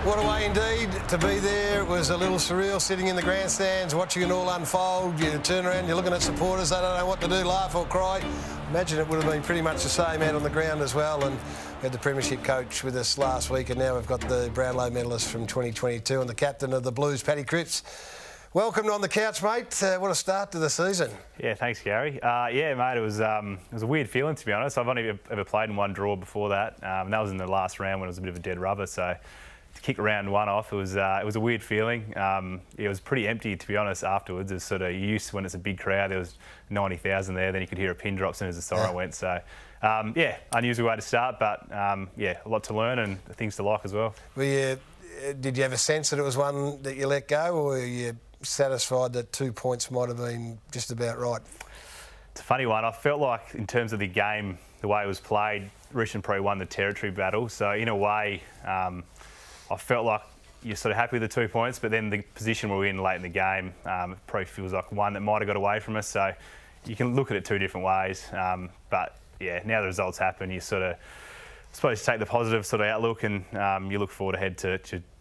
What a way indeed to be there. It was a little surreal sitting in the grandstands, watching it all unfold. You turn around, you're looking at supporters, they don't know what to do, laugh or cry. Imagine it would have been pretty much the same out on the ground as well. And we had the Premiership coach with us last week, and now we've got the Brownlow medalist from 2022 and the captain of the Blues, Patrick Cripps. Welcome on the couch, mate. What a start to the season. Yeah, thanks, Gary. Yeah, mate, it was a weird feeling, to be honest. I've only ever played in one draw before that, and that was in the last round when it was a bit of a dead rubber. So to kick round one off, it was a weird feeling. It was pretty empty, to be honest, afterwards. It was sort of used when it's a big crowd. There was 90,000 there. Then you could hear a pin drop as soon as the siren went. So, yeah, unusual way to start, but, yeah, a lot to learn and things to like as well. Did you have a sense that it was one that you let go, or were you satisfied that 2 points might have been just about right? It's a funny one. I felt like, in terms of the game, the way it was played, Richmond probably won the territory battle. So, in a way, I felt like you're sort of happy with the 2 points, but then the position we're in late in the game probably feels like one that might have got away from us. So you can look at it two different ways. But, yeah, now the results happen, you sort of supposed to take the positive sort of outlook, and you look forward ahead to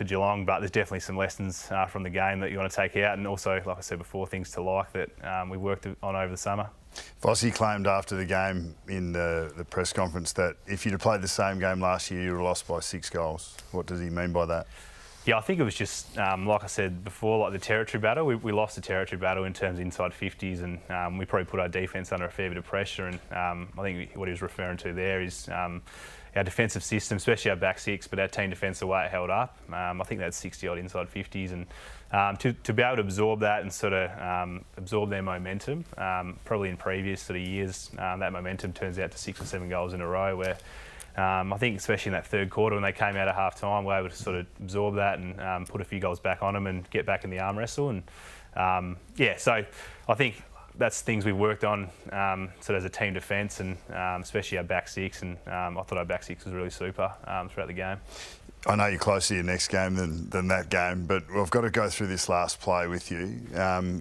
Geelong. But there's definitely some lessons from the game that you want to take out, and also, like I said before, things to like that we worked on over the summer. Vossi claimed after the game in the press conference that if you'd have played the same game last year, you would have lost by 6 goals. What does he mean by that? Yeah, I think it was just, like I said before, like the territory battle. We lost the territory battle in terms of inside 50s, and we probably put our defence under a fair bit of pressure. And I think what he was referring to there is our defensive system, especially our back six, but our team defence, the way it held up. I think that's 60-odd inside 50s. And to be able to absorb that and sort of absorb their momentum, probably in previous sort of years, that momentum turns out to 6 or 7 goals in a row where I think especially in that third quarter when they came out at half-time, we were able to sort of absorb that and put a few goals back on them and get back in the arm wrestle. And yeah, so I think that's things we've worked on sort of as a team defence, and especially our back six. And I thought our back six was really super throughout the game. I know you're closer to your next game than that game, but I've got to go through this last play with you.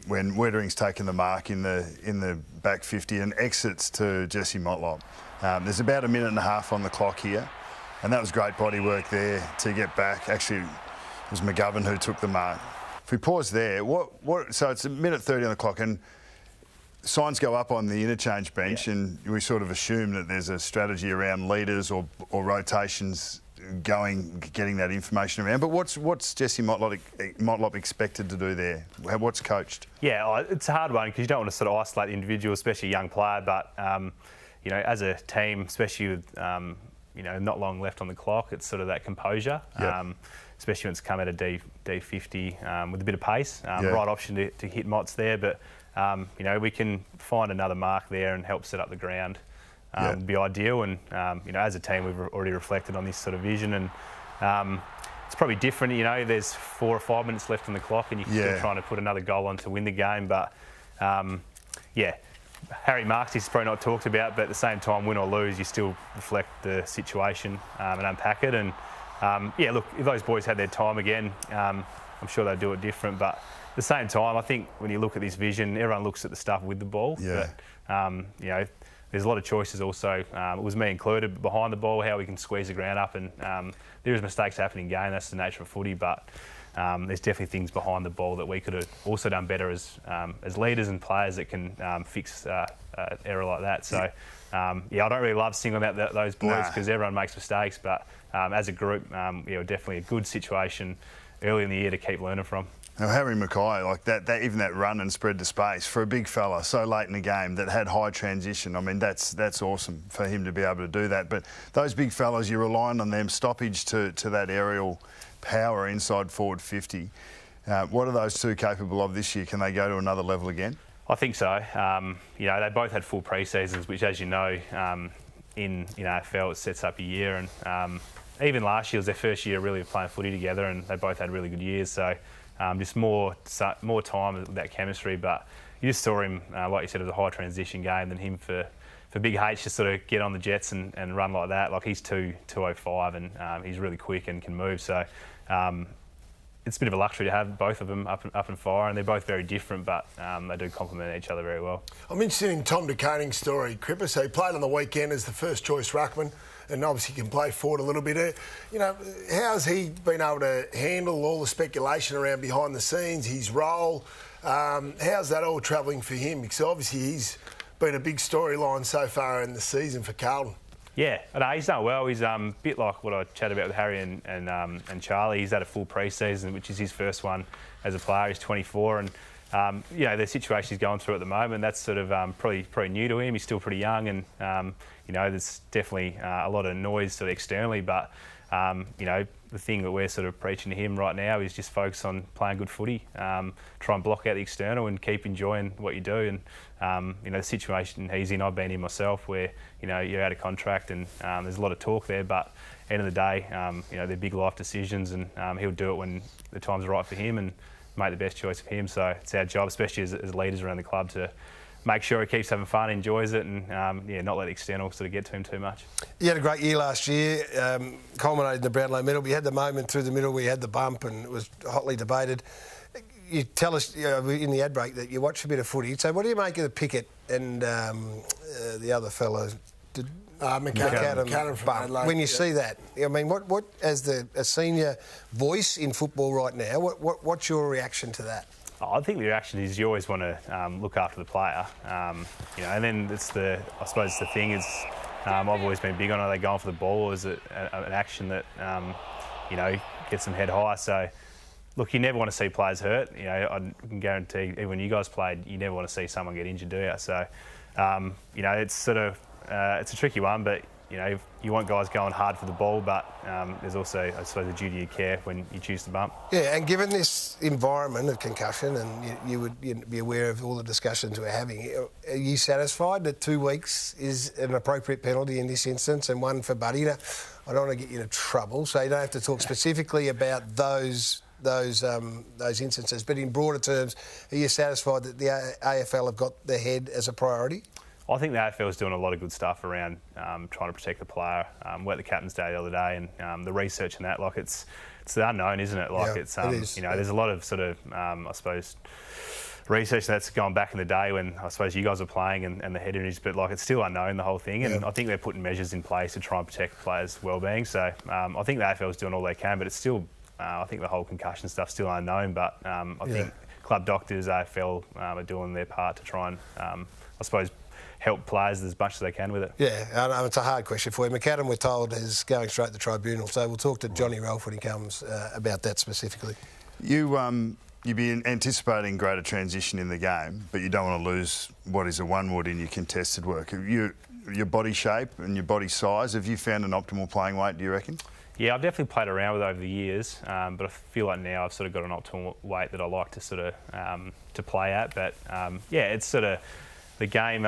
When Wettering's taken the mark in the back 50 and exits to Jesse Motlop. There's about a minute and a half on the clock here, and that was great body work there to get back. Actually, it was McGovern who took the mark. If we pause there, so it's a minute 30 on the clock, and signs go up on the interchange bench, and we sort of assume that there's a strategy around leaders or rotations getting that information around. But what's Jesse Motlop expected to do there? What's coached? Yeah, it's a hard one because you don't want to sort of isolate the individual, especially a young player. But you know, as a team, especially with you know, not long left on the clock, it's sort of that composure. Yep. Especially when it's come at a D50 with a bit of pace. Right option to hit Mott's there, but you know, we can find another mark there and help set up the ground. Would be ideal, and you know, as a team, we've already reflected on this sort of vision, and it's probably different. You know, there's 4 or 5 minutes left on the clock, and you're still trying to put another goal on to win the game. But yeah, Harry Marks is probably not talked about, but at the same time, win or lose, you still reflect the situation and unpack it. And yeah, look, if those boys had their time again, I'm sure they'd do it different. But at the same time, I think when you look at this vision, everyone looks at the stuff with the ball. Yeah. But, you know, there's a lot of choices also. It was me included, behind the ball, how we can squeeze the ground up. And there is mistakes happening in game. That's the nature of footy. But there's definitely things behind the ball that we could have also done better as leaders and players that can fix error like that. So, yeah, I don't really love singling out those boys because everyone makes mistakes. But as a group, yeah, definitely a good situation early in the year to keep learning from. Now, Harry Mackay, like that, even that run and spread to space for a big fella so late in the game that had high transition. I mean, that's awesome for him to be able to do that. But those big fellas, you're relying on them stoppage to that aerial power inside forward 50. What are those two capable of this year? Can they go to another level again? I think so. You know, they both had full pre-seasons, which, as you know, in AFL, it sets up a year. And even last year was their first year really playing footy together, and they both had really good years. So just more time with that chemistry. But you just saw him, like you said, it was a high transition game, than him for Big H to sort of get on the jets and run like that. Like, he's 205 and he's really quick and can move. So it's a bit of a luxury to have both of them up and fire, and they're both very different, but they do complement each other very well. I'm interested in Tom De Koning's story, Crippa. So he played on the weekend as the first choice ruckman. and obviously can play forward a little bit. You know, how's he been able to handle all the speculation around behind the scenes, his role? How's that all travelling for him? Because obviously he's been a big storyline so far in the season for Carlton. Yeah, no, he's done well. He's a bit like what I chatted about with Harry and Charlie. He's had a full pre-season, which is his first one as a player. He's 24, and you know, the situation he's going through at the moment, that's sort of probably new to him. He's still pretty young, and you know, there's definitely a lot of noise sort of externally, but you know, the thing that we're sort of preaching to him right now is just focus on playing good footy, try and block out the external and keep enjoying what you do. And you know, the situation he's in, I've been in myself, where you know, you're out of contract and there's a lot of talk there, but end of the day, you know, they're big life decisions, and he'll do it when the time's right for him and make the best choice for him. So it's our job, especially as leaders around the club, to make sure he keeps having fun, enjoys it, and yeah, not let the external sort of get to him too much. You had a great year last year, culminated in the Brownlow medal. We had the moment through the middle, we had the bump, and it was hotly debated. You tell us, you know, in the ad break that you watched a bit of footy. So what do you make of the Pickett and the other fellow? McAdam from Adelaide. When you see that, I mean, what as a senior voice in football right now, what's your reaction to that? I think the reaction is you always want to look after the player, you know, and then I suppose the thing is, I've always been big on, are they going for the ball, or is it an action that, you know, gets them head high? So, look, you never want to see players hurt. You know, I can guarantee, even when you guys played, you never want to see someone get injured, do you? So, you know, it's sort of, it's a tricky one, but, you know, you want guys going hard for the ball, but there's also, I suppose, a duty of care when you choose to bump. Yeah, and given this environment of concussion, and you would be aware of all the discussions we're having, are you satisfied that 2 weeks is an appropriate penalty in this instance, and one for Buddy? Now, I don't want to get you into trouble, so you don't have to talk specifically about those instances, but in broader terms, are you satisfied that the AFL have got their head as a priority? I think the AFL is doing a lot of good stuff around trying to protect the player. We're at the Captain's Day the other day, and the research and that, like, it's the unknown, isn't it? Like, yeah, it's it is. you know, there's a lot of sort of I suppose research that's gone back in the day when I suppose you guys were playing and the head injuries, but like, it's still unknown, the whole thing, and I think they're putting measures in place to try and protect players' well-being. So I think the AFL is doing all they can, but it's still I think the whole concussion stuff's still unknown. But I think club doctors, AFL are doing their part to try and I suppose help players as much as they can with it. Yeah, I know it's a hard question for you. McAdam, we're told, is going straight to the tribunal, so we'll talk to Johnny Ralph when he comes about that specifically. You'd be anticipating greater transition in the game, but you don't want to lose what is a one wood in your contested work. Your body shape and your body size, have you found an optimal playing weight, do you reckon? Yeah, I've definitely played around with it over the years, but I feel like now I've sort of got an optimal weight that I like to sort of to play at. But yeah, it's sort of the game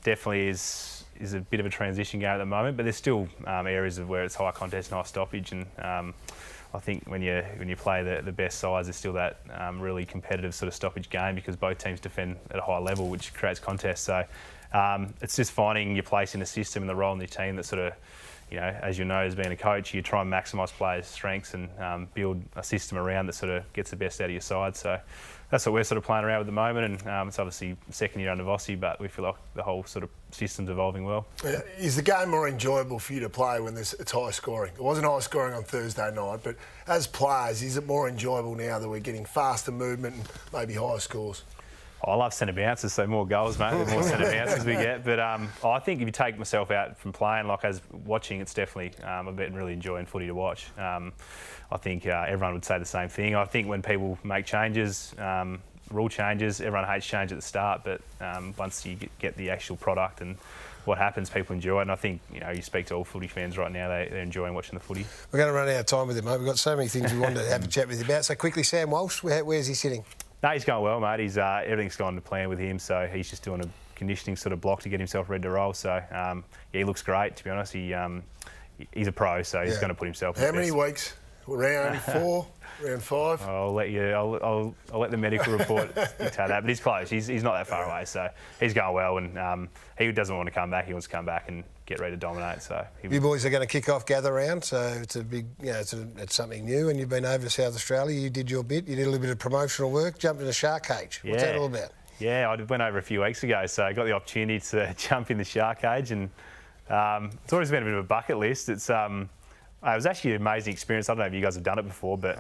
definitely is a bit of a transition game at the moment, but there's still areas of where it's high contest and high stoppage, and I think when you play the best sides, there's still that really competitive sort of stoppage game because both teams defend at a high level, which creates contest. So it's just finding your place in the system and the role in the team that sort of, you know, as you know, as being a coach, you try and maximise players' strengths and build a system around that sort of gets the best out of your side. So that's what we're sort of playing around with at the moment, and it's obviously second year under Vossi, but we feel like the whole sort of system's evolving well. Is the game more enjoyable for you to play when it's high scoring? It wasn't high scoring on Thursday night, but as players, is it more enjoyable now that we're getting faster movement and maybe higher scores? I love centre bounces, so more goals, mate, the more centre bounces we get. But I think if you take myself out from playing, like as watching, it's definitely, I've been really enjoying footy to watch. I think everyone would say the same thing. I think when people make changes, rule changes, everyone hates change at the start, but once you get the actual product and what happens, people enjoy it. And I think, you know, you speak to all footy fans right now, they're enjoying watching the footy. We're going to run out of time with him, mate. We've got so many things we wanted to have a chat with you about. So quickly, Sam Walsh, where's he sitting? No, he's going well, mate. He's everything's gone to plan with him, so he's just doing a conditioning sort of block to get himself ready to roll. So yeah, he looks great. To be honest, he's a pro, so he's going to put himself. How many weeks? Round 4, round 5. I'll let you. I'll let the medical report dictate that. But he's close. He's not that far away, so he's going well. And he doesn't want to come back. He wants to come back and get ready to dominate. So you boys are going to kick off Gather Round, so it's a big, you know, it's something new. And you've been over to South Australia. You did your bit. You did a little bit of promotional work. Jumped in a shark cage. What's that all about? Yeah, I went over a few weeks ago, so I got the opportunity to jump in the shark cage and. It's always been a bit of a bucket list. It was actually an amazing experience. I don't know if you guys have done it before, but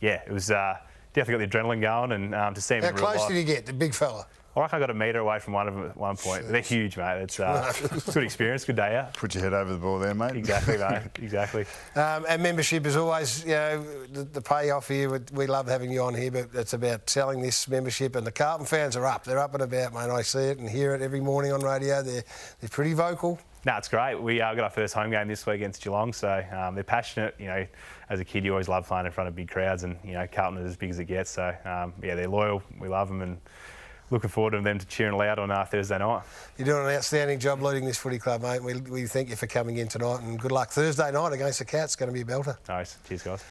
yeah, it was definitely got the adrenaline going, and to see him How in real life. close did you get, the big fella? I reckon I got a metre away from one of them at one point. They're huge, mate. It's a good experience, good day out. Put your head over the ball there, mate. Exactly, mate. Exactly. And membership is always, you know, the payoff here. We love having you on here, but it's about selling this membership. And the Carlton fans are up. They're up and about, mate. I see it and hear it every morning on radio. They're pretty vocal. No, it's great. We got our first home game this week against Geelong, so they're passionate. You know, as a kid, you always love playing in front of big crowds, and you know, Carlton is as big as it gets. So yeah, they're loyal. We love them, and looking forward to them to cheering loud on Thursday night. You're doing an outstanding job leading this footy club, mate. We thank you for coming in tonight, and good luck Thursday night against the Cats. It's going to be a belter. Nice. Cheers, guys.